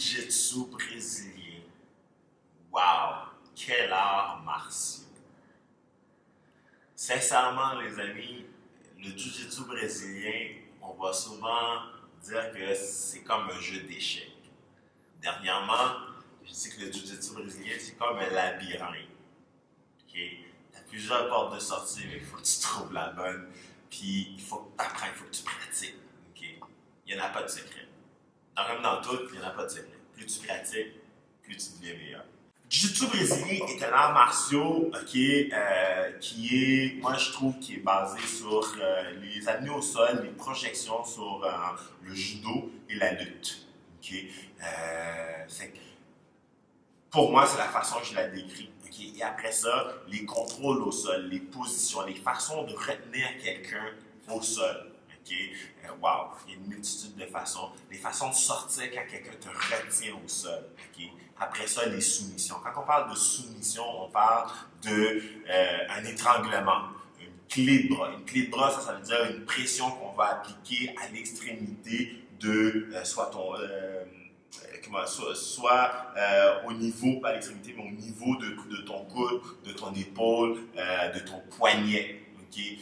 jiu-jitsu brésilien. Wow! Quel art martial! Sincèrement, les amis, le jiu-jitsu brésilien, on va souvent dire que c'est comme un jeu d'échecs. Dernièrement, je dis que le jiu-jitsu brésilien, c'est comme un labyrinthe. Okay? Tu as plusieurs portes de sortie, mais il faut que tu trouves la bonne. Puis, il faut que tu apprennes, il faut que tu pratiques. Okay? Il n'y en a pas de secret. Comme dans tout, il n'y en a pas de secret. Plus tu pratiques, plus tu deviens meilleur. Le jiu-jitsu brésilien est un art martial qui est, moi je trouve, qui est basé sur les amener au sol, les projections sur le judo et la lutte. Okay? Pour moi, c'est la façon que je la décris. Okay? Et après ça, les contrôles au sol, les positions, les façons de retenir quelqu'un au sol. Okay? Wow, il y a une multitude de façons. Les façons de sortir quand quelqu'un te retient au sol. Okay? Après ça, les soumissions. Quand on parle de soumission, on parle d'un étranglement, une clé de bras. Une clé de bras, ça veut dire une pression qu'on va appliquer à l'extrémité de soit au niveau, pas à l'extrémité, mais au niveau de ton coude, de ton épaule, de ton poignet. Okay?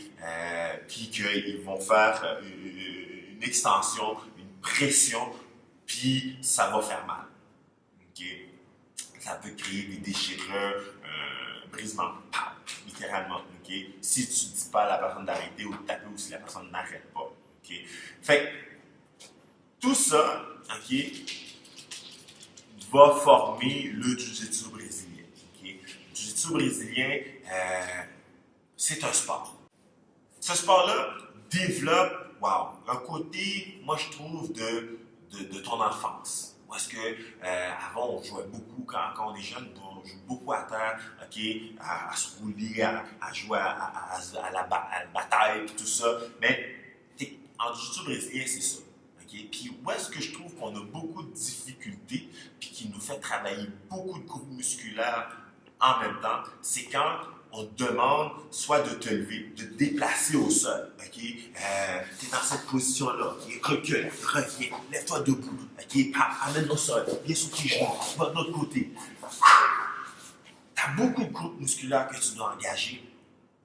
Puis qu'ils vont faire une extension, une pression, puis ça va faire mal. Okay? Ça peut créer des déchirures, brisement, littéralement. Okay? Si tu ne dis pas à la personne d'arrêter ou de taper ou si la personne n'arrête pas. Okay? Fait tout ça, okay, va former le jiu-jitsu brésilien. Okay? Le jiu-jitsu brésilien, c'est un sport. Ce sport-là développe, un côté, moi je trouve, de ton enfance. Où est-ce que, avant, on jouait beaucoup, quand on est jeune, on joue beaucoup à terre, okay, à se rouler, à jouer à la bataille, et tout ça. Mais en jiu-jitsu brésilien, c'est ça. Okay? Puis où est-ce que je trouve qu'on a beaucoup de difficultés, puis qui nous fait travailler beaucoup de groupes musculaires en même temps, c'est quand on te demande soit de te lever, de te déplacer au sol. Okay? Tu es dans cette position-là. Okay? Recule, reviens, lève-toi debout. Okay? Amène au sol, viens sur tes genoux, va de l'autre côté. Tu as beaucoup de groupes musculaires que tu dois engager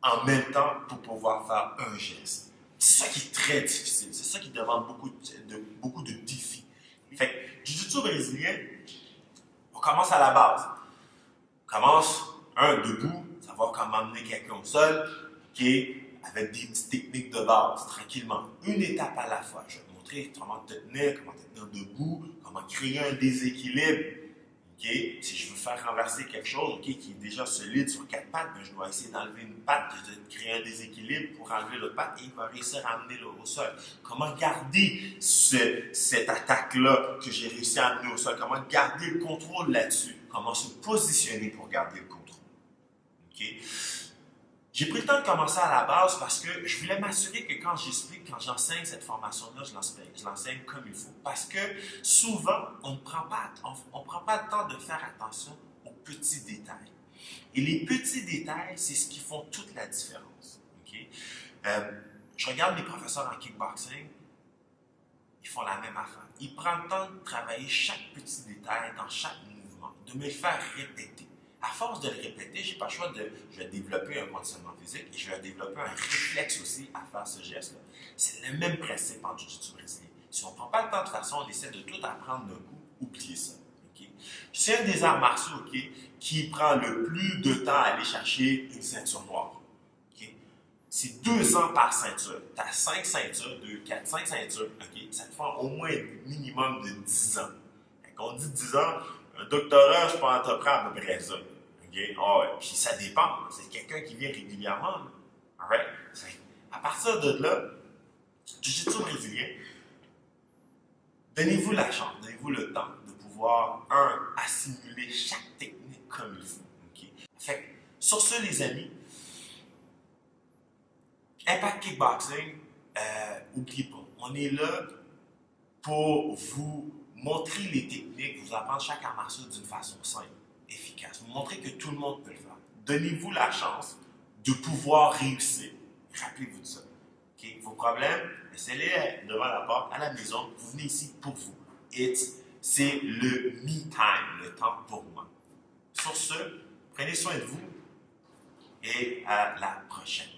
en même temps pour pouvoir faire un geste. C'est ça qui est très difficile. C'est ça qui demande beaucoup de défis. Fait que, jiu-jitsu brésilien, on commence à la base. On commence, debout, savoir comment amener quelqu'un au sol, okay, avec des petites techniques de base, tranquillement. Une étape à la fois. Je vais te montrer comment te tenir debout, comment créer un déséquilibre. Okay? Si je veux faire renverser quelque chose qui est déjà solide sur 4 pattes, je dois essayer d'enlever une patte, de créer un déséquilibre pour enlever l'autre patte et il va réussir à amener au sol. Comment garder cette attaque-là que j'ai réussi à amener au sol? Comment garder le contrôle là-dessus? Comment se positionner pour garder le contrôle? Okay? J'ai pris le temps de commencer à la base parce que je voulais m'assurer que quand j'enseigne cette formation-là, je l'enseigne comme il faut. Parce que souvent, on ne prend pas le temps de faire attention aux petits détails. Et les petits détails, c'est ce qui font toute la différence. Okay? Je regarde mes professeurs en kickboxing, ils font la même affaire. Ils prennent le temps de travailler chaque petit détail dans chaque mouvement, de me le faire répéter. À force de le répéter, je n'ai pas le choix je vais développer un conditionnement physique et je vais développer un réflexe aussi à faire ce geste-là. C'est le même principe en jiu-jitsu brésilien. Si on ne prend pas le temps de faire ça, on essaie de tout apprendre d'un coup, oubliez ça. Okay? C'est un des arts martiaux qui prend le plus de temps à aller chercher une ceinture noire. Okay? C'est 2 ans par ceinture. Tu as 5 ceintures, 2, 4, 5 ceintures. Okay? Ça te fait au moins un minimum de 10 ans. Quand on dit 10 ans, un doctorat, je pense, te prend à peu près ça. Okay? Oh, puis ça dépend. C'est quelqu'un qui vient régulièrement. Right? À partir de là, jiu-jitsu brésilien, donnez-vous la chance, donnez-vous le temps de pouvoir, assimiler chaque technique comme il faut. Okay? Fait que, sur ce, les amis, Impact Kickboxing, n'oubliez pas, on est là pour vous montrer les techniques, vous apprendre chaque art martial d'une façon simple, efficace. Vous montrer que tout le monde peut le faire. Donnez-vous la chance de pouvoir réussir. Rappelez-vous de ça. Okay? Vos problèmes, laissez-les devant la porte, à la maison. Vous venez ici pour vous. c'est le me time, le temps pour moi. Sur ce, prenez soin de vous et à la prochaine.